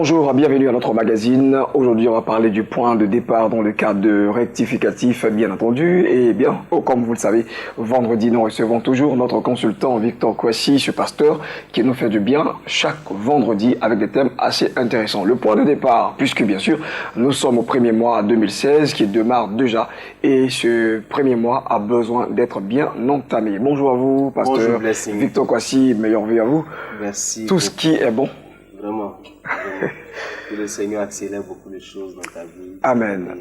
Bonjour, bienvenue à notre magazine. Aujourd'hui, on va parler du point de départ dans le cadre de rectificatif, bien entendu. Et bien, comme vous le savez, vendredi, nous recevons toujours notre consultant Victor Kouassi, ce pasteur, qui nous fait du bien chaque vendredi avec des thèmes assez intéressants. Le point de départ, puisque bien sûr, nous sommes au premier mois 2016 qui démarre déjà. Et ce premier mois a besoin d'être bien entamé. Bonjour à vous, pasteur Victor Kouassi, meilleure vie à vous. Merci. Tout ce qui est bon. Vraiment. Que le Seigneur accélère beaucoup de choses dans ta vie. Amen.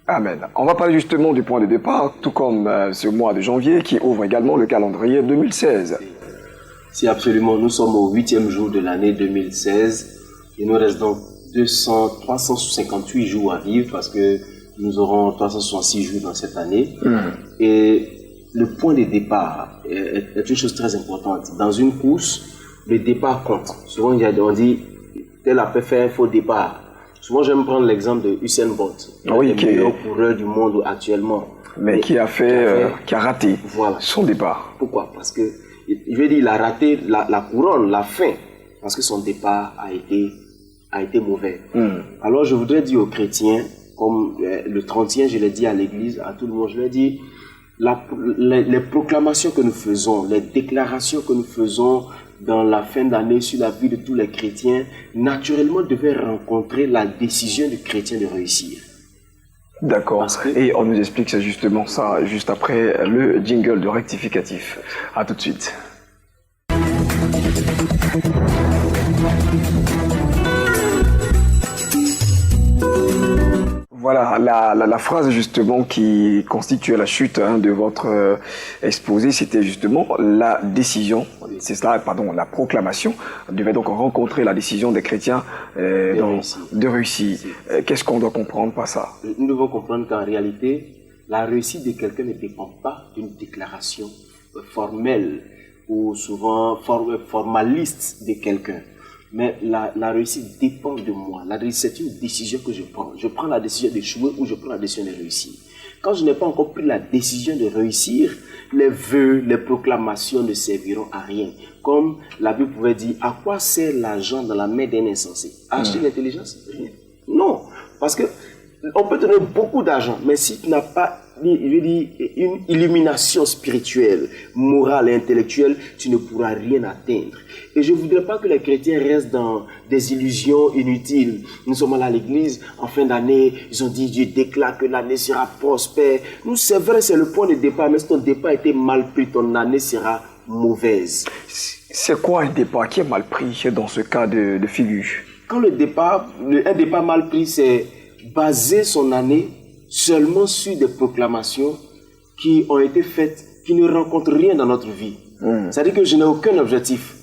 Amen. On va parler justement du point de départ, tout comme ce mois de janvier qui ouvre également le calendrier 2016. Si absolument, nous sommes au 8e jour de l'année 2016. Il nous reste donc 358 jours à vivre parce que nous aurons 366 jours dans cette année. Et le point de départ est une chose très importante. Dans une course, le départ compte. Souvent, on dit, tel a fait un faux départ. Souvent, j'aime prendre l'exemple de Usain Bolt, oui, le meilleur coureur du monde actuellement. Mais qui a raté son départ. Pourquoi? Parce que, je veux dire, il a raté la couronne, la fin, parce que son départ a été mauvais. Alors, je voudrais dire aux chrétiens, comme le 30e, je l'ai dit à l'église, à tout le monde, je l'ai dit, les proclamations que nous faisons, les déclarations que nous faisons dans la fin d'année sur la vie de tous les chrétiens, naturellement devaient rencontrer la décision du chrétien de réussir. D'accord. Et on nous explique c'est justement ça, juste après le jingle de rectificatif. À tout de suite. Voilà, la phrase justement qui constituait la chute de votre exposé, c'était justement la décision, c'est cela, pardon, la proclamation devait donc rencontrer la décision des chrétiens de réussir. Qu'est-ce qu'on doit comprendre par ça? Nous devons comprendre qu'en réalité, la réussite de quelqu'un ne dépend pas d'une déclaration formelle ou souvent formaliste de quelqu'un. Mais la réussite dépend de moi. La réussite, c'est une décision que je prends. Je prends la décision d'échouer ou je prends la décision de réussir. Quand je n'ai pas encore pris la décision de réussir, les vœux, les proclamations ne serviront à rien. Comme la Bible pouvait dire, à quoi sert l'argent dans la main d'un insensé? Acheter l'intelligence? Rien. Non. Parce que on peut te donner beaucoup d'argent, mais si tu n'as pas une illumination spirituelle, morale et intellectuelle, tu ne pourras rien atteindre. Et je ne voudrais pas que les chrétiens restent dans des illusions inutiles. Nous sommes allés à l'église, en fin d'année, ils ont dit, Dieu déclare que l'année sera prospère. Nous, c'est vrai, c'est le point de départ, mais si ton départ a été mal pris, ton année sera mauvaise. C'est quoi un départ qui est mal pris dans ce cas de figure? Quand un départ mal pris, c'est baser son année seulement sur des proclamations qui ont été faites, qui ne rencontrent rien dans notre vie. C'est-à-dire que je n'ai aucun objectif.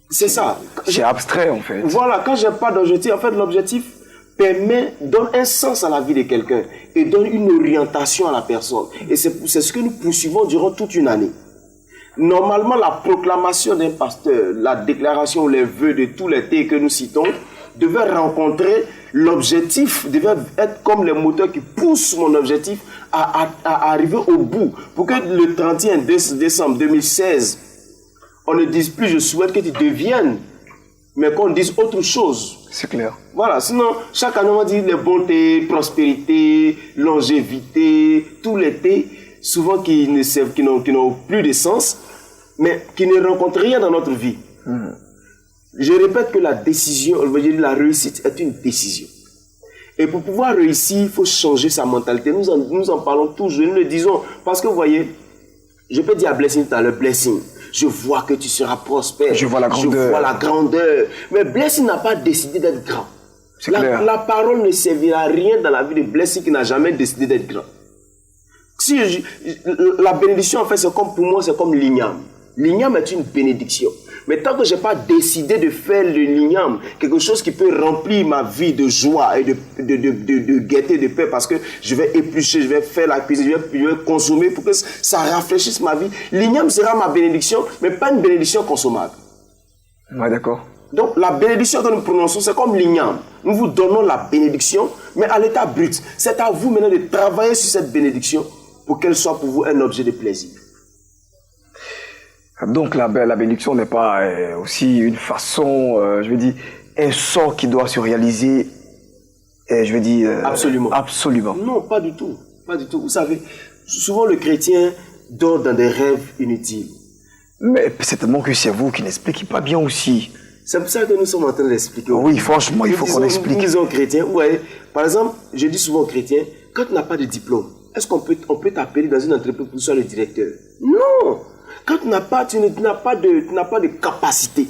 C'est ça. C'est abstrait en fait. Voilà, quand je n'ai pas d'objectif, en fait l'objectif donne un sens à la vie de quelqu'un et donne une orientation à la personne. Et c'est ce que nous poursuivons durant toute une année. Normalement, la proclamation d'un pasteur, la déclaration ou les vœux de tous les thés que nous citons, devait rencontrer l'objectif, devait être comme les moteurs qui poussent mon objectif à arriver au bout. Pour que le 31 décembre 2016, on ne dise plus je souhaite que tu deviennes, mais qu'on dise autre chose. C'est clair. Voilà, sinon chaque année on dit les bontés, prospérité, longévité, tous les thés, souvent qui n'ont plus de sens, mais qui ne rencontrent rien dans notre vie. Je répète que la réussite est une décision. Et pour pouvoir réussir, il faut changer sa mentalité. Nous en parlons toujours, nous le disons. Parce que vous voyez, je peux dire à Blessing tout à l'heure, Blessing, je vois que tu seras prospère. Je vois la grandeur. Je vois la grandeur. Mais Blessing n'a pas décidé d'être grand. La parole ne servira à rien dans la vie de Blessing qui n'a jamais décidé d'être grand. La bénédiction, en fait, pour moi, c'est comme l'igname. L'igname est une bénédiction. Mais tant que je n'ai pas décidé de faire le l'igname, quelque chose qui peut remplir ma vie de joie et de gaieté, de paix, parce que je vais éplucher, je vais faire la cuisine, je vais consommer pour que ça rafraîchisse ma vie. L'igname sera ma bénédiction, mais pas une bénédiction consommable. Ouais, d'accord. Donc la bénédiction que nous prononçons, c'est comme l'igname. Nous vous donnons la bénédiction, mais à l'état brut. C'est à vous maintenant de travailler sur cette bénédiction pour qu'elle soit pour vous un objet de plaisir. Donc la bénédiction n'est pas aussi une façon, je veux dire, un sort qui doit se réaliser, je veux dire... Absolument. Absolument. Non, pas du tout. Pas du tout. Vous savez, souvent le chrétien dort dans des rêves inutiles. Mais certainement que c'est vous qui n'expliquez pas bien aussi. C'est pour ça que nous sommes en train d'expliquer. Oui, franchement, il faut qu'on explique. Nous disons aux chrétiens, ouais, par exemple, je dis souvent aux chrétiens, quand tu n'as pas de diplôme, est-ce qu'on peut t'appeler dans une entreprise pour que tu sois le directeur? Non! Quand tu n'as pas de capacité,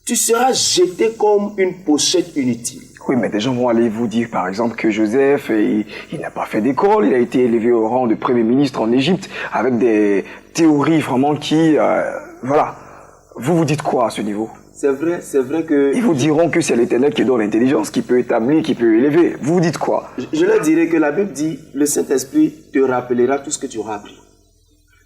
tu seras jeté comme une pochette inutile. Oui, mais des gens vont aller vous dire, par exemple, que Joseph, il n'a pas fait d'école, il a été élevé au rang de Premier ministre en Égypte, avec des théories vraiment qui... voilà. Vous dites quoi à ce niveau? C'est vrai que... Ils vous diront que c'est l'Éternel qui donne l'intelligence, qui peut établir, qui peut élever. Vous dites quoi? Je leur dirais que la Bible dit, le Saint-Esprit te rappellera tout ce que tu auras appris.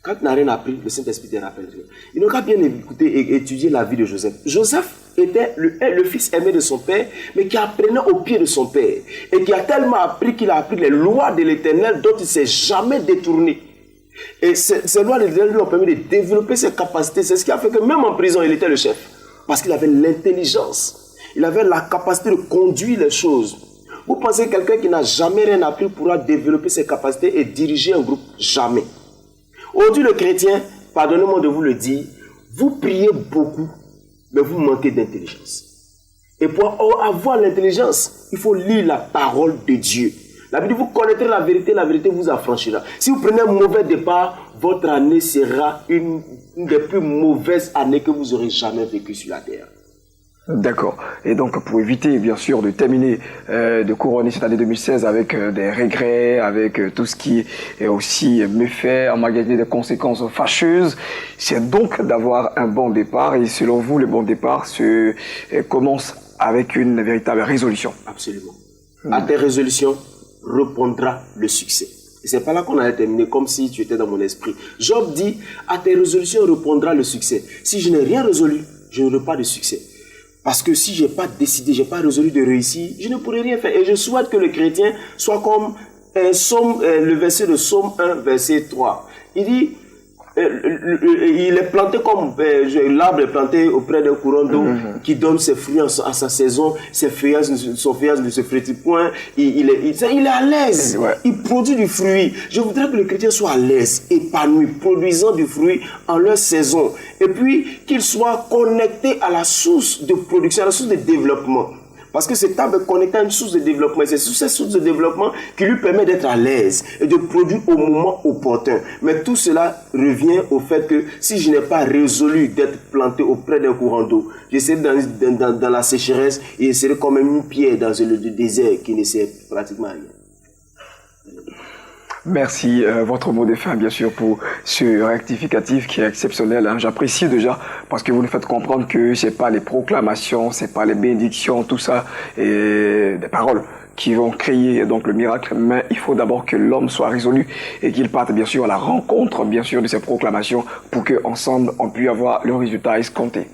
Quand tu n'as rien appris, le Saint-Esprit te rappellera. Il n'aura bien écouté et étudié la vie de Joseph. Joseph était le fils aimé de son père, mais qui apprenait au pied de son père. Et qui a tellement appris qu'il a appris les lois de l'Éternel dont il ne s'est jamais détourné. Et ces lois de l'Éternel lui ont permis de développer ses capacités. C'est ce qui a fait que même en prison, il était le chef. Parce qu'il avait l'intelligence. Il avait la capacité de conduire les choses. Vous pensez que quelqu'un qui n'a jamais rien appris pourra développer ses capacités et diriger un groupe? Jamais. Aujourd'hui, le chrétien, pardonnez-moi de vous le dire, vous priez beaucoup, mais vous manquez d'intelligence. Et pour avoir l'intelligence, il faut lire la parole de Dieu. La Bible dit, vous connaîtrez la vérité vous affranchira. Si vous prenez un mauvais départ, votre année sera une des plus mauvaises années que vous aurez jamais vécues sur la terre. D'accord. Et donc, pour éviter, bien sûr, de terminer, de couronner cette année 2016 avec des regrets, avec tout ce qui est aussi méfait, emmagasiner des conséquences fâcheuses, c'est donc d'avoir un bon départ. Et selon vous, le bon départ commence avec une véritable résolution. Absolument. À tes résolutions répondra le succès. Et c'est pas là qu'on allait terminer, comme si tu étais dans mon esprit. Job dit, à tes résolutions répondra le succès. Si je n'ai rien résolu, je n'aurai pas de succès. Parce que si je n'ai pas décidé, je n'ai pas résolu de réussir, je ne pourrai rien faire. Et je souhaite que le chrétien soit comme le verset de Psaume 1, verset 3. Il dit, il est planté comme l'arbre est planté auprès d'un courant d'eau qui donne ses fruits à sa saison, son feuillage ne se flétrit point, il est à l'aise, ouais. Il produit du fruit. Je voudrais que le chrétien soit à l'aise, épanoui, produisant du fruit en leur saison, et puis qu'il soit connecté à la source de production, à la source de développement. Parce que cet arbre est connecté à une source de développement. Et c'est sur cette source de développement qui lui permet d'être à l'aise et de produire au moment opportun. Mais tout cela revient au fait que si je n'ai pas résolu d'être planté auprès d'un courant d'eau, je serai dans la sécheresse et je serai comme une pierre dans le désert qui ne sert pratiquement à rien. Merci. Votre mot de fin, bien sûr, pour ce rectificatif qui est exceptionnel. Hein. J'apprécie déjà parce que vous nous faites comprendre que c'est pas les proclamations, c'est pas les bénédictions, tout ça, et des paroles qui vont créer donc le miracle. Mais il faut d'abord que l'homme soit résolu et qu'il parte, bien sûr, à la rencontre, bien sûr, de ces proclamations pour que ensemble on puisse avoir le résultat escompté.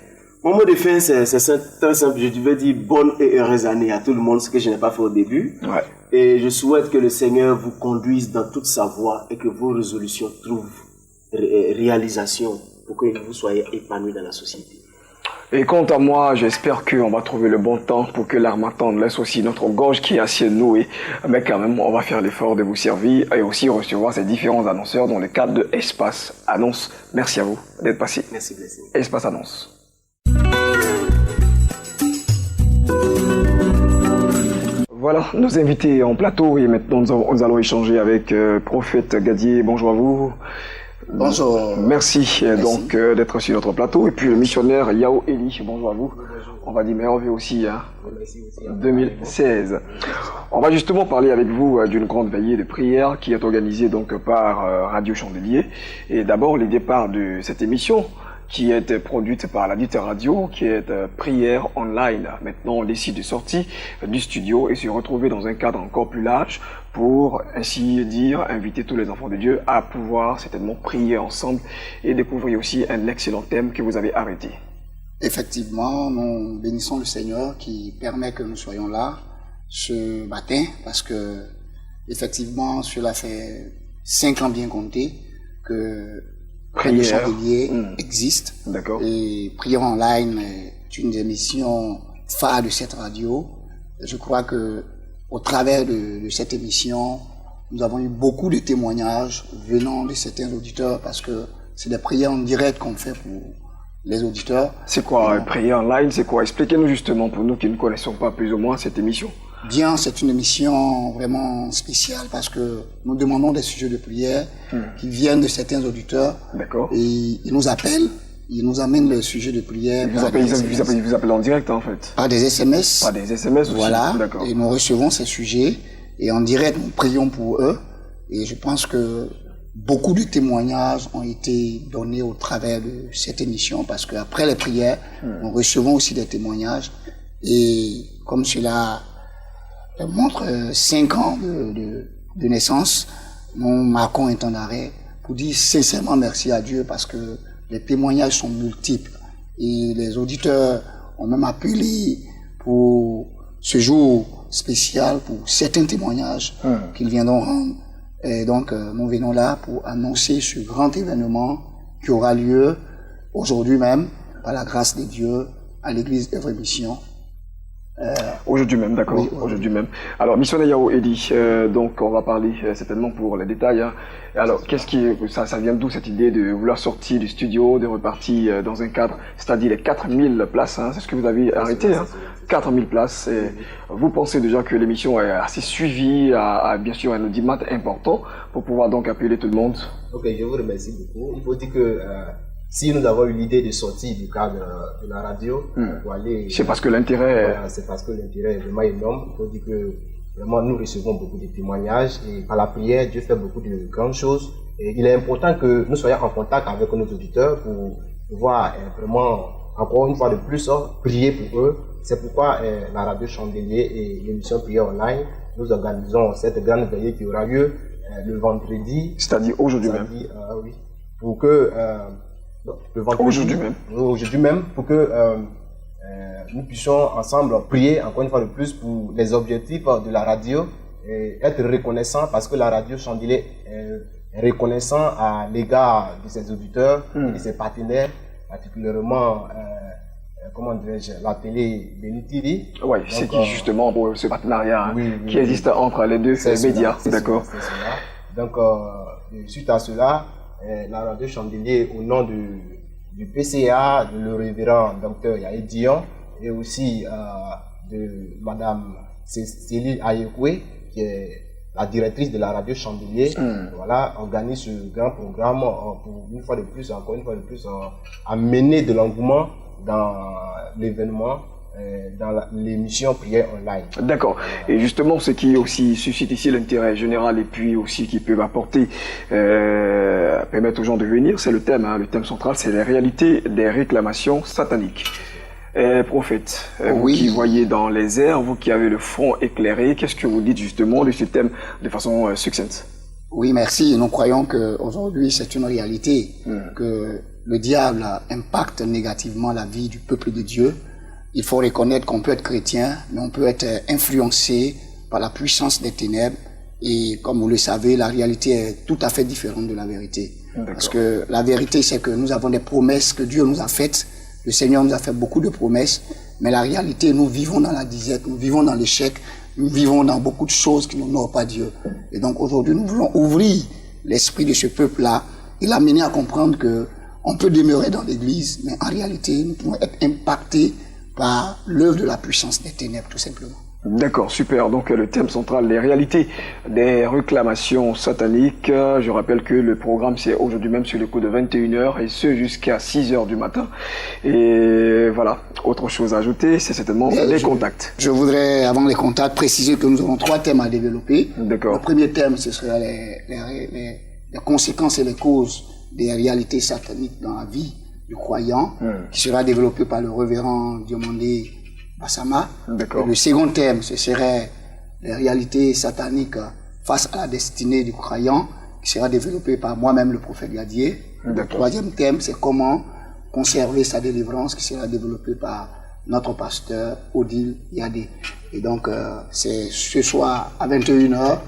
Mon mot de fin, c'est très simple. Je devais dire bonne et heureuse année à tout le monde, ce que je n'ai pas fait au début. Ouais. Et je souhaite que le Seigneur vous conduise dans toute sa voie et que vos résolutions trouvent réalisation pour que vous soyez épanouis dans la société. Et quant à moi, j'espère qu'on va trouver le bon temps pour que l'Harmattan laisse aussi notre gorge qui est assez nouée. Mais quand même, on va faire l'effort de vous servir et aussi recevoir ces différents annonceurs dans le cadre de Espace Annonce. Merci à vous d'être passé. Merci, blessé. Espace Annonce. Voilà, nos invités en plateau et maintenant nous allons échanger avec Prophète Gadier. Bonjour à vous. Bonjour. Merci. Donc d'être sur notre plateau. Et puis le missionnaire Yao Eli. Bonjour à vous. Bonjour. On va dire merveilleux aussi. Hein. 2016. On va justement parler avec vous d'une grande veillée de prière qui est organisée donc par Radio Chandelier. Et d'abord les départs de cette émission qui est produite par la dite radio, qui est prière online. Maintenant, on décide de sortir du studio et se retrouver dans un cadre encore plus large pour, ainsi dire, inviter tous les enfants de Dieu à pouvoir certainement prier ensemble et découvrir aussi un excellent thème que vous avez arrêté. Effectivement, nous bénissons le Seigneur qui permet que nous soyons là ce matin parce que, effectivement, cela fait 5 ans bien comptés que Radio Chandelier existe. D'accord. Et Prière Online est une émission phare de cette radio. Je crois que au travers de cette émission, nous avons eu beaucoup de témoignages venant de certains auditeurs parce que c'est des prières en direct qu'on fait pour les auditeurs. C'est quoi, prière en live, c'est quoi? Expliquez-nous justement pour nous qui ne connaissons pas plus ou moins cette émission. Bien, c'est une émission vraiment spéciale parce que nous demandons des sujets de prière qui viennent de certains auditeurs. D'accord. Et ils nous appellent, ils nous amènent les sujets de prière. Ils vous appellent en direct en fait. Par des SMS. Par des SMS aussi. Voilà. D'accord. Et nous recevons ces sujets et en direct nous prions pour eux. Et je pense que beaucoup de témoignages ont été donnés au travers de cette émission parce qu'après les prières, nous recevons aussi des témoignages. Et comme cela montre 5 ans de naissance, nous marquons un temps d'arrêt pour dire sincèrement merci à Dieu parce que les témoignages sont multiples. Et les auditeurs ont même appelé pour ce jour spécial pour certains témoignages qu'ils viendront rendre. Et donc, nous venons là pour annoncer ce grand événement qui aura lieu aujourd'hui même, par la grâce de Dieu, à l'église Œuvre et Mission. Aujourd'hui même, d'accord, oui. Aujourd'hui même. Alors, missionnaire Yao Eddy, donc on va parler certainement pour les détails. Hein. Alors, ça vient d'où cette idée de vouloir sortir du studio, de repartir dans un cadre, c'est-à-dire les 4000 places, hein, c'est ce que vous avez arrêté, hein, 4000 places. Et vous pensez déjà que l'émission est assez suivie, bien sûr un audimat important pour pouvoir donc appeler tout le monde? Ok, je vous remercie beaucoup. Il faut dire que si nous avons eu l'idée de sortir du cadre de la radio pour aller... C'est parce que l'intérêt... Voilà, c'est parce que l'intérêt est vraiment énorme. Il faut dire que vraiment nous recevons beaucoup de témoignages et par la prière, Dieu fait beaucoup de grandes choses. Et il est important que nous soyons en contact avec nos auditeurs pour pouvoir vraiment, encore une fois de plus, prier pour eux. C'est pourquoi la radio Chandelier et l'émission Prière Online, nous organisons cette grande veillée qui aura lieu le vendredi. C'est-à-dire aujourd'hui même. Oui. Pour que... le vendredi, aujourd'hui même, pour que nous puissions ensemble prier encore une fois de plus pour les objectifs de la radio et être reconnaissant parce que la radio Chandelier est reconnaissant à l'égard de ses auditeurs et de ses partenaires, particulièrement comment dirais-je, la télé Béni TV. Oui, c'est qui justement pour ce partenariat qui existe entre les deux médias, d'accord. Donc suite à cela, la radio Chandelier au nom du PCA, de le révérend docteur Yaé Dion et aussi de madame Cécile Ayekwe, qui est la directrice de la radio Chandelier, voilà, organise ce grand programme pour une fois de plus, encore une fois de plus, amener de l'engouement dans l'événement, dans l'émission Prière Online. D'accord. Et justement, ce qui aussi suscite ici l'intérêt général et puis aussi qui peut apporter, permettre aux gens de venir, c'est le thème. Hein, le thème central, c'est les réalités des réclamations sataniques. Prophète, vous qui voyez dans les airs, vous qui avez le front éclairé, qu'est-ce que vous dites justement de ce thème de façon succincte? Oui, merci. Nous croyons qu'aujourd'hui, c'est une réalité que le diable impacte négativement la vie du peuple de Dieu. Il faut reconnaître qu'on peut être chrétien, mais on peut être influencé par la puissance des ténèbres. Et comme vous le savez, la réalité est tout à fait différente de la vérité. Parce que la vérité, c'est que nous avons des promesses que Dieu nous a faites. Le Seigneur nous a fait beaucoup de promesses. Mais la réalité, nous vivons dans la disette, nous vivons dans l'échec, nous vivons dans beaucoup de choses qui n'honorent pas Dieu. Et donc aujourd'hui, nous voulons ouvrir l'esprit de ce peuple-là et l'amener à comprendre que on peut demeurer dans l'église, mais en réalité, nous pouvons être impactés par l'œuvre de la puissance des ténèbres, tout simplement. D'accord, super. Donc le thème central, les réalités des réclamations sataniques. Je rappelle que le programme c'est aujourd'hui même sur le coup de 21h et ce jusqu'à 6h du matin. Et voilà, autre chose à ajouter, c'est certainement les contacts. Je voudrais, avant les contacts, préciser que nous avons 3 thèmes à développer. D'accord. Le premier thème, ce serait les conséquences et les causes des réalités sataniques dans la vie du croyant, qui sera développé par le révérend Diomandé Bassama. Le second thème, ce serait les réalités sataniques face à la destinée du croyant, qui sera développé par moi-même, le prophète Gadier. Le troisième thème, c'est comment conserver sa délivrance, qui sera développé par notre pasteur Odile Yadé. Et donc, c'est ce soir à 21h,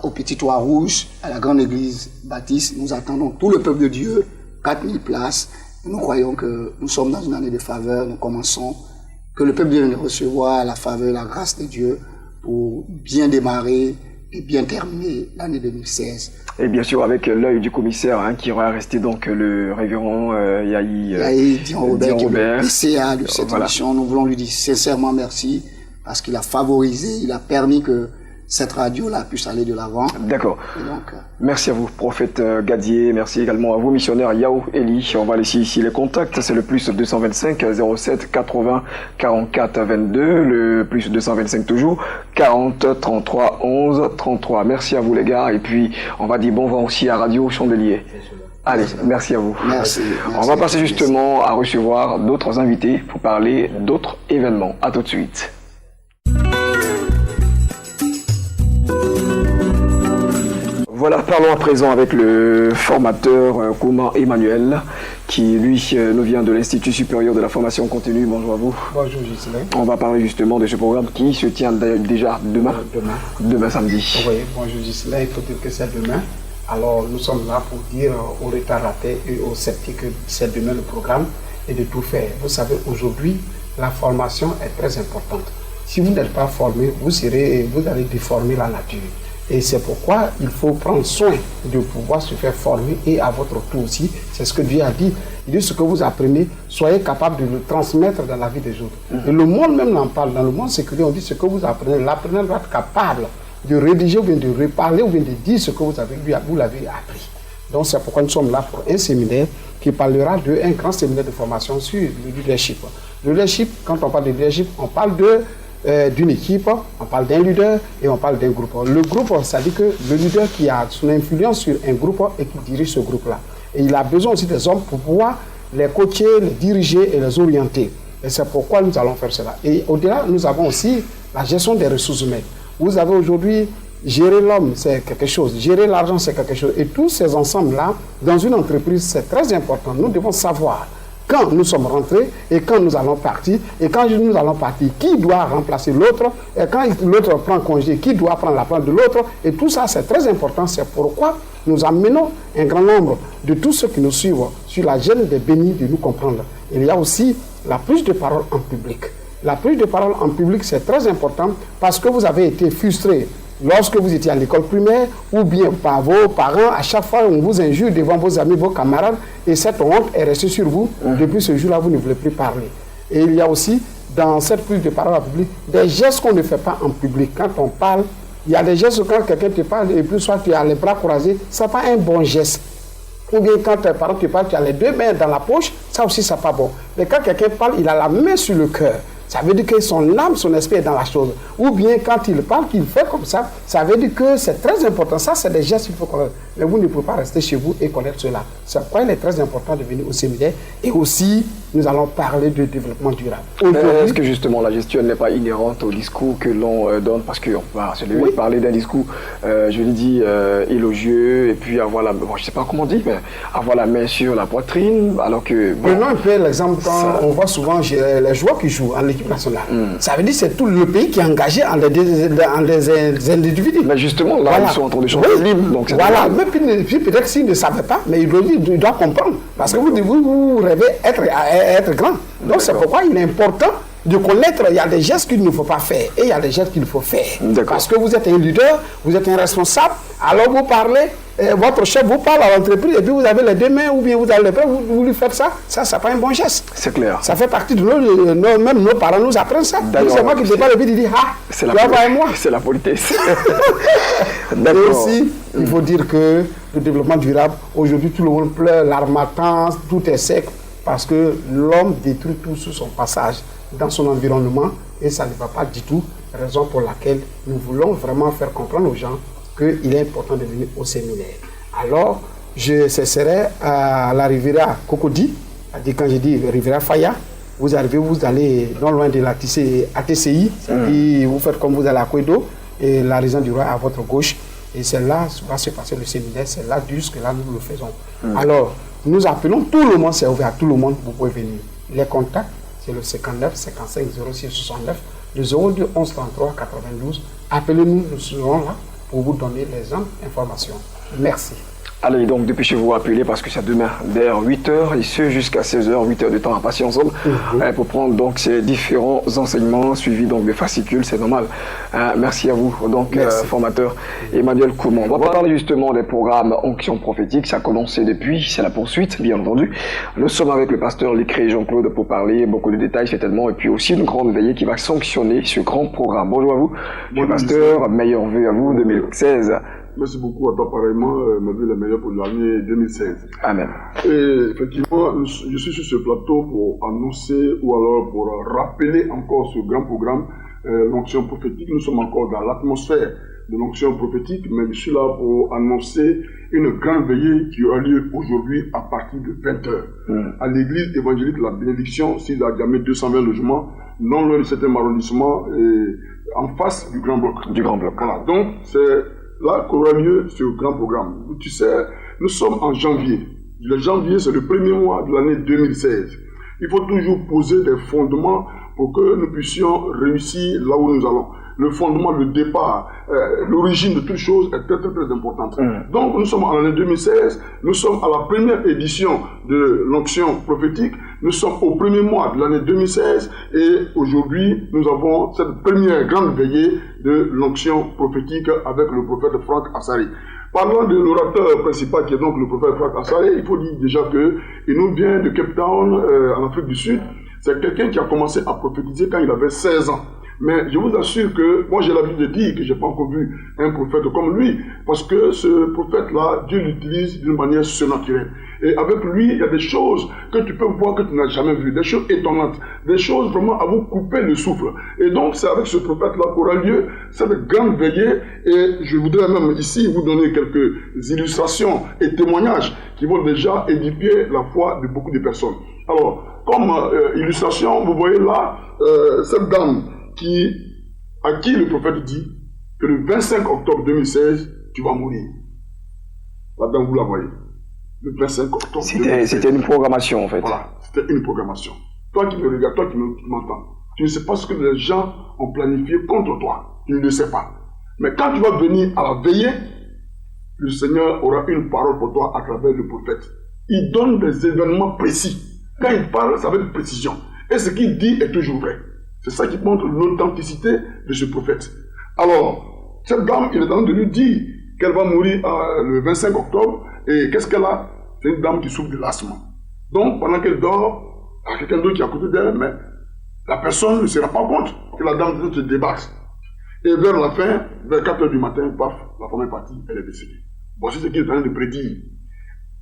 au Petit Toit Rouge, à la grande église baptiste. Nous attendons tout le peuple de Dieu, 4000 places. Nous croyons que nous sommes dans une année de faveur, nous commençons que le peuple vienne recevoir la faveur, la grâce de Dieu pour bien démarrer et bien terminer l'année 2016. Et bien sûr, avec l'œil du commissaire, qui va rester donc le révérend Yahi Dion Robert, Robert, le PCA de cette émission. Nous voulons lui dire sincèrement merci parce qu'il a favorisé, il a permis que cette radio-là puisse aller de l'avant. D'accord. Merci à vous, prophète Gadier. Merci également à vous, missionnaire Yao Eli. On va laisser ici les contacts. C'est le plus 225 07 80 44 22. Le plus 225 toujours 40 33 11 33. Merci à vous les gars. Et puis, on va dire bon vent aussi à Radio Chandelier. Allez, merci à vous. Merci. On va passer justement à recevoir d'autres invités pour parler d'autres événements. À tout de suite. Voilà, parlons à présent avec le formateur Kouman Emmanuel, qui lui nous vient de l'Institut supérieur de la formation continue. Bonjour à vous. Bonjour Gislain. On va parler justement de ce programme qui se tient déjà demain. Demain samedi. Oui, bonjour Gislain, il faut dire que c'est demain. Alors nous sommes là pour dire aux retardataires et aux sceptiques que c'est demain le programme et de tout faire. Vous savez, aujourd'hui, la formation est très importante. Si vous n'êtes pas formé, vous allez déformer la nature. Et c'est pourquoi il faut prendre soin de pouvoir se faire former et à votre tour aussi. C'est ce que Dieu a dit. Il dit ce que vous apprenez, soyez capable de le transmettre dans la vie des autres. Et le monde même en parle. Dans le monde séculier, on dit ce que vous apprenez. L'apprenant doit être capable de rédiger ou bien de reparler ou bien de dire ce que vous l'avez appris. Donc c'est pourquoi nous sommes là pour un séminaire qui parlera d'un grand séminaire de formation sur le leadership. Le leadership, quand on parle de leadership, on parle d'une équipe, on parle d'un leader et on parle d'un groupe. Le groupe, ça dit que le leader qui a son influence sur un groupe et qui dirige ce groupe-là. Et il a besoin aussi des hommes pour pouvoir les coacher, les diriger et les orienter. Et c'est pourquoi nous allons faire cela. Et au-delà, nous avons aussi la gestion des ressources humaines. Vous avez aujourd'hui, gérer l'homme, c'est quelque chose. Gérer l'argent, c'est quelque chose. Et tous ces ensembles-là, dans une entreprise, c'est très important. Nous devons savoir quand nous sommes rentrés et quand nous allons partir, et quand nous allons partir, qui doit remplacer l'autre, et quand l'autre prend congé, qui doit prendre la place de l'autre, et tout ça c'est très important, c'est pourquoi nous amenons un grand nombre de tous ceux qui nous suivent sur la chaîne des bénis de nous comprendre. Il y a aussi la prise de parole en public. La prise de parole en public c'est très important parce que vous avez été frustré lorsque vous étiez à l'école primaire ou bien par vos parents, à chaque fois on vous injure devant vos amis, vos camarades et cette honte est restée sur vous. Depuis ce jour-là, vous ne voulez plus parler. Et il y a aussi dans cette prise de parole en public des gestes qu'on ne fait pas en public. Quand on parle, il y a des gestes quand quelqu'un te parle et puis soit tu as les bras croisés, ce n'est pas un bon geste. Ou bien quand tes parents te parlent, tu as les deux mains dans la poche, ça aussi c'est pas bon. Mais quand quelqu'un parle, il a la main sur le cœur. Ça veut dire que son âme, son esprit est dans la chose. Ou bien quand il parle, qu'il fait comme ça, ça veut dire que c'est très important. Ça, c'est des gestes qu'il faut connaître. Mais vous ne pouvez pas rester chez vous et connaître cela. C'est pourquoi il est très important de venir au séminaire. Et aussi, nous allons parler de développement durable. Est-ce que justement la gestion n'est pas inhérente au discours que l'on donne? Parce qu'on va parler d'un discours, je l'ai dit, élogieux, et puis avoir la, bon, je ne sais pas comment dire, mais avoir la main sur la poitrine, alors que... Bon, prenons un peu l'exemple quand on voit souvent les joueurs qui jouent en équipe nationale. Ça veut dire que c'est tout le pays qui est engagé en les individus. Mais justement, là, ils sont en train de changer libre. Donc voilà, mais puis peut-être s'ils ne savaient pas, mais ils doivent comprendre. Parce que vous rêvez être grand. Donc c'est pourquoi il est important de connaître, il y a des gestes qu'il ne faut pas faire et il y a des gestes qu'il faut faire. Parce que vous êtes un leader, vous êtes un responsable, alors vous parlez, votre chef vous parle à l'entreprise et puis vous avez les deux mains ou bien vous avez les bras, vous lui faites ça, c'est pas un bon geste. C'est clair. Ça fait partie de même nos parents nous apprennent ça. C'est moi qui ne sais pas le but, il dit ah, c'est la politesse. Et aussi, il faut dire que le développement durable, aujourd'hui tout le monde pleure, l'armatan, tout est sec. Parce que l'homme détruit tout sur son passage dans son environnement et ça ne va pas du tout. Raison pour laquelle nous voulons vraiment faire comprendre aux gens qu'il est important de venir au séminaire. Alors, je cesserai à la Riviera Cocody, quand je dis Riviera Faya, vous arrivez, vous allez non loin de la ATCI, et vous faites comme vous allez à Kouedo et la région du roi à votre gauche. Et c'est là va se passer le séminaire, c'est là jusque là nous le faisons. Alors, nous appelons tout le monde, c'est ouvert à tout le monde, vous pouvez venir. Les contacts, c'est le 59 55 06 69, le 02 11 33 92. Appelez-nous, nous serons là pour vous donner les informations. Merci. Allez, donc dépêchez vous rappeler parce que c'est demain vers 8h et ce jusqu'à 16h, 8h de temps à passer ensemble pour prendre donc ces différents enseignements suivis donc de fascicules, c'est normal. Merci à vous, donc formateur Emmanuel Koumon. On va parler justement des programmes Onction prophétique, ça a commencé depuis, c'est la poursuite bien entendu. Nous sommes avec le pasteur Lécré Jean-Claude pour parler beaucoup de détails certainement et puis aussi une grande veillée qui va sanctionner ce grand programme. Bonjour à vous, le pasteur, meilleurs vœux à vous 2016. Merci beaucoup à toi pareillement, mes vœux les meilleurs pour l'année 2016. Amen. Et effectivement, je suis sur ce plateau pour annoncer ou alors pour rappeler encore ce grand programme, l'onction prophétique. Nous sommes encore dans l'atmosphère de l'onction prophétique, mais je suis là pour annoncer une grande veillée qui aura lieu aujourd'hui à partir de 20h. À l'église évangélique La Bénédiction, s'il y a jamais 220 logements, non loin du 7e arrondissement, et en face du Grand Bloc. Du Grand Bloc. Voilà, donc c'est là qu'aura lieu ce grand programme. Tu sais, nous sommes en janvier. Le janvier, c'est le premier mois de l'année 2016. Il faut toujours poser des fondements pour que nous puissions réussir là où nous allons. Le fondement, le départ, l'origine de toute chose est très, très, très importante. Donc, nous sommes en l'année 2016, nous sommes à la première édition de l'onction prophétique, nous sommes au premier mois de l'année 2016 et aujourd'hui, nous avons cette première grande veillée de l'onction prophétique avec le prophète Franck Assari. Parlant de l'orateur principal qui est donc le prophète Franck Assari, il faut dire déjà qu'il nous vient de Cape Town, en Afrique du Sud. C'est quelqu'un qui a commencé à prophétiser quand il avait 16 ans. Mais je vous assure que, moi j'ai l'habitude de dire que je n'ai pas encore vu un prophète comme lui, parce que ce prophète-là, Dieu l'utilise d'une manière surnaturelle. Et avec lui, il y a des choses que tu peux voir que tu n'as jamais vues, des choses étonnantes, des choses vraiment à vous couper le souffle. Et donc c'est avec ce prophète-là qu'aura lieu cette grande veillée, et je voudrais même ici vous donner quelques illustrations et témoignages qui vont déjà édifier la foi de beaucoup de personnes. Alors, comme illustration, vous voyez là, cette dame à qui le prophète dit que le 25 octobre 2016, tu vas mourir. La dame, vous la voyez. Le 25 octobre 2016. C'était une programmation en fait. Voilà, c'était une programmation. Toi qui me regardes, toi qui m'entends, tu ne sais pas ce que les gens ont planifié contre toi. Tu ne le sais pas. Mais quand tu vas venir à la veillée, le Seigneur aura une parole pour toi à travers le prophète. Il donne des événements précis. Quand il parle, ça va être précision. Et ce qu'il dit est toujours vrai. C'est ça qui montre l'authenticité de ce prophète. Alors, cette dame, il est en train de lui dire qu'elle va mourir le 25 octobre. Et qu'est-ce qu'elle a? C'est une dame qui souffre de l'asthme. Donc, pendant qu'elle dort, il y a quelqu'un d'autre qui est à côté d'elle, mais la personne ne se rend pas compte que la dame se débarque. Et vers la fin, vers 4h du matin, paf, la femme est partie, elle est décédée. Voici ce qu'il est en train de prédire.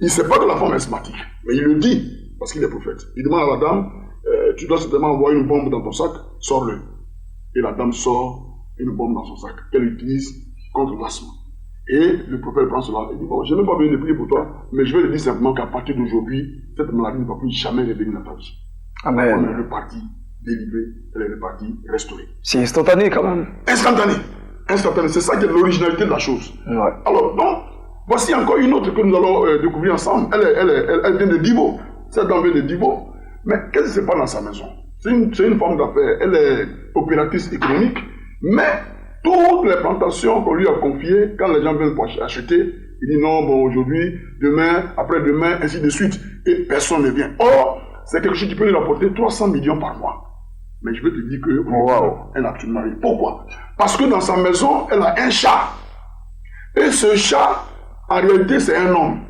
Il ne sait pas que la femme est asthmatique, mais il le dit, parce qu'il est prophète. Il demande à la dame, tu dois certainement envoyer une bombe dans ton sac, sors-le. Et la dame sort une bombe dans son sac, qu'elle utilise contre l'asthme. Et le prophète prend cela et dit, bon, je n'ai même pas besoin de prier pour toi, mais je vais le dire simplement qu'à partir d'aujourd'hui, cette maladie ne va plus jamais revenir dans ta vie. Amen. Elle est repartie, délivrée, elle est repartie, restaurée. C'est instantané quand même. Instantané. Instantané, c'est ça qui est l'originalité de la chose. Ouais. Alors, donc, voici encore une autre que nous allons découvrir ensemble. Elle vient de Divo. Cette dame vient de Divo. Mais qu'est-ce qui se passe dans sa maison? C'est une femme d'affaires. Elle est opératrice économique. Mais toutes les plantations qu'on lui a confiées, quand les gens viennent pour acheter, il dit non, bon, aujourd'hui, demain, après-demain, ainsi de suite. Et personne ne vient. Or, c'est quelque chose qui peut lui rapporter 300 millions par mois. Mais je vais te dire que elle n'a absolument rien. Pourquoi? Parce que dans sa maison, elle a un chat. Et ce chat, en réalité, c'est un homme.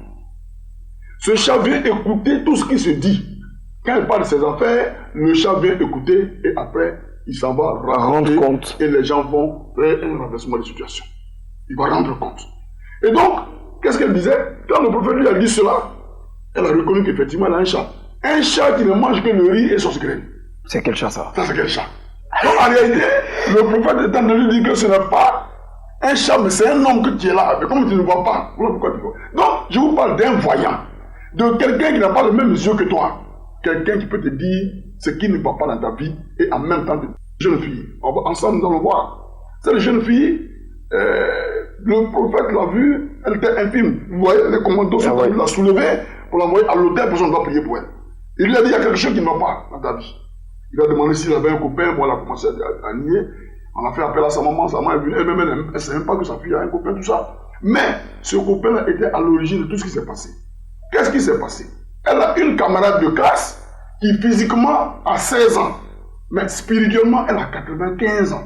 Ce chat vient écouter tout ce qui se dit. Quand elle parle de ses affaires, le chat vient écouter et après, il s'en va rendre compte. Et les gens vont faire un renversement de situation. Il va rendre compte. Et donc, qu'est-ce qu'elle disait? Quand le prophète lui a dit cela, elle a reconnu qu'effectivement, elle a un chat. Un chat qui ne mange que le riz et son graine. C'est quel chat ça? Ça, c'est quel chat? Donc, en réalité, le prophète est en train de lui dire que ce n'est pas un chat, mais c'est un homme que tu es là. Mais comme tu ne vois pas, voilà pourquoi tu vois. Donc, je vous parle d'un voyant. De quelqu'un qui n'a pas le même yeux que toi. Quelqu'un qui peut te dire ce qui ne va pas dans ta vie et en même temps, jeune fille. Ensemble, nous allons voir. Cette jeune fille, le prophète l'a vue, elle était infime. Vous voyez, les commandos sont venus la soulever pour l'envoyer à l'hôtel parce qu'on doit prier pour elle. Il lui a dit, il y a quelque chose qui ne va pas dans ta vie. Il a demandé s'il avait un copain, bon, elle a commencé à nier. On a fait appel à sa maman est venue, elle-même, elle ne sait même pas que sa fille a un copain, tout ça. Mais ce copain-là était à l'origine de tout ce qui s'est passé. Qu'est-ce qui s'est passé? Elle a une camarade de classe qui physiquement a 16 ans, mais spirituellement, elle a 95 ans.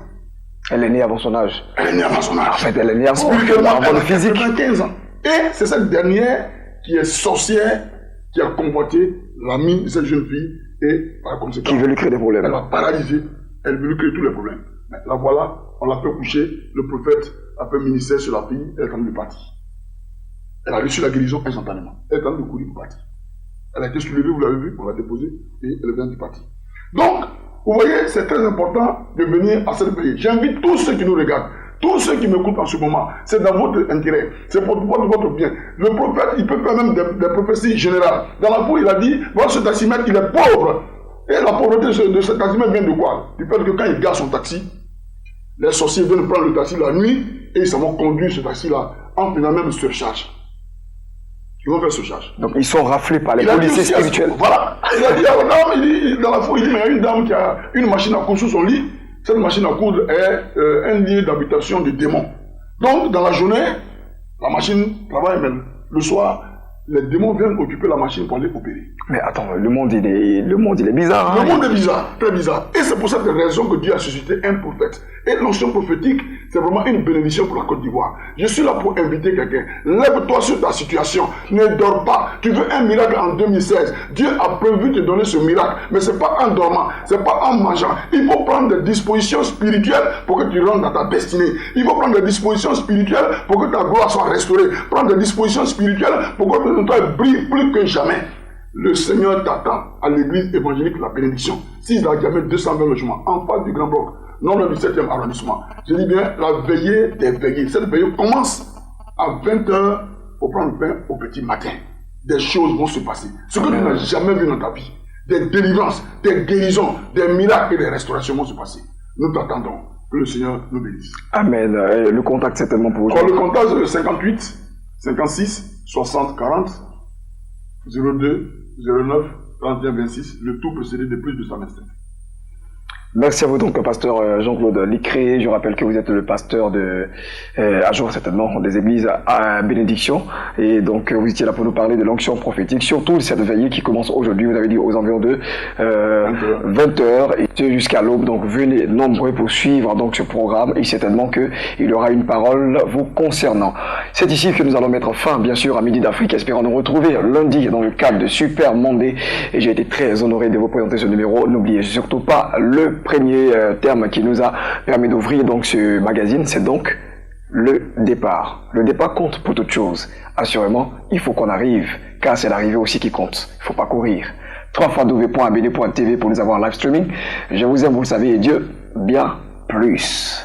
Elle est née avant son âge. Elle est née avant son âge. En fait, elle est née avant spirituellement, le physique. 95 ans. Et c'est cette dernière qui est sorcière, qui a convoité l'ami de cette jeune fille et par conséquent, qui veut lui créer des problèmes. Elle l'a paralysé, elle veut lui créer tous les problèmes. Mais la voilà, on l'a fait coucher, le prophète a fait ministère sur la fille, elle est en train de partir. Elle a reçu la guérison instantanément. Elle est en train de courir pour partir. Elle a été soulevée, vous l'avez vu, on l'a déposée et elle vient de partir. Donc, vous voyez, c'est très important de venir à cette veillée. J'invite tous ceux qui nous regardent, tous ceux qui m'écoutent en ce moment, c'est dans votre intérêt, c'est pour votre bien. Le prophète, il peut faire même des prophéties générales. Dans la foi, il a dit, voilà ce taximètre, il est pauvre. Et la pauvreté de ce taximètre vient de quoi? Du fait que quand il garde son taxi, les sorciers viennent prendre le taxi la nuit et ils s'en vont conduire ce taxi-là en faisant même surcharge. Ils vont faire surcharge. Donc ils sont raflés par les policiers spirituels. Voilà. Il a dit à la dame, il dit, dans la foi, il dit, mais il y a une dame qui a une machine à coudre sous son lit. Cette machine à coudre est un lieu d'habitation de démons. Donc, dans la journée, la machine travaille, mais le soir, les démons viennent occuper la machine pour aller opérer. Mais attends, le monde il est bizarre. Le monde est bizarre, très bizarre. Et c'est pour cette raison que Dieu a suscité un prophète. Et l'onction prophétique, c'est vraiment une bénédiction pour la Côte d'Ivoire. Je suis là pour inviter quelqu'un. Lève-toi sur ta situation. Ne dors pas. Tu veux un miracle en 2016. Dieu a prévu te donner ce miracle. Mais ce n'est pas en dormant. Ce n'est pas en mangeant. Il faut prendre des dispositions spirituelles pour que tu rentres dans ta destinée. Il faut prendre des dispositions spirituelles pour que ta gloire soit restaurée. Prendre des dispositions spirituelles pour que toi brille plus que jamais. Le Seigneur t'attend à l'église évangélique de la bénédiction. 6 à Diamètre, 220 logements, en face du Grand Bloc, non loin du 7e arrondissement. Je dis bien la veillée des veillées. Cette veillée commence à 20h pour prendre pain au petit matin. Des choses vont se passer. Ce que tu n'as jamais vu dans ta vie. Des délivrances, des guérisons, des miracles et des restaurations vont se passer. Nous t'attendons. Que le Seigneur nous bénisse. Amen. Le contact, c'est tellement pour aujourd'hui. Le contact, c'est 58 56 60 40 02 09 31 26. Le tout précédé de plus de 100 instants. Merci à vous donc, pasteur Jean-Claude Licré. Je rappelle que vous êtes le pasteur de, à jour certainement, des églises à bénédiction. Et donc, vous étiez là pour nous parler de l'onction prophétique, surtout cette veillée qui commence aujourd'hui, vous avez dit aux environs de 20h et jusqu'à l'aube. Donc, venez nombreux pour suivre donc, ce programme et certainement qu'il y aura une parole vous concernant. C'est ici que nous allons mettre fin, bien sûr, à Midi d'Afrique. Espérons nous retrouver lundi dans le cadre de Super Monday. Et j'ai été très honoré de vous présenter ce numéro. N'oubliez surtout pas le premier terme qui nous a permis d'ouvrir donc ce magazine, c'est donc le départ. Le départ compte pour toute chose. Assurément, il faut qu'on arrive, car c'est l'arrivée aussi qui compte. Il ne faut pas courir. www.abd.tv pour nous avoir en live streaming. Je vous aime, vous le savez, et Dieu bien plus.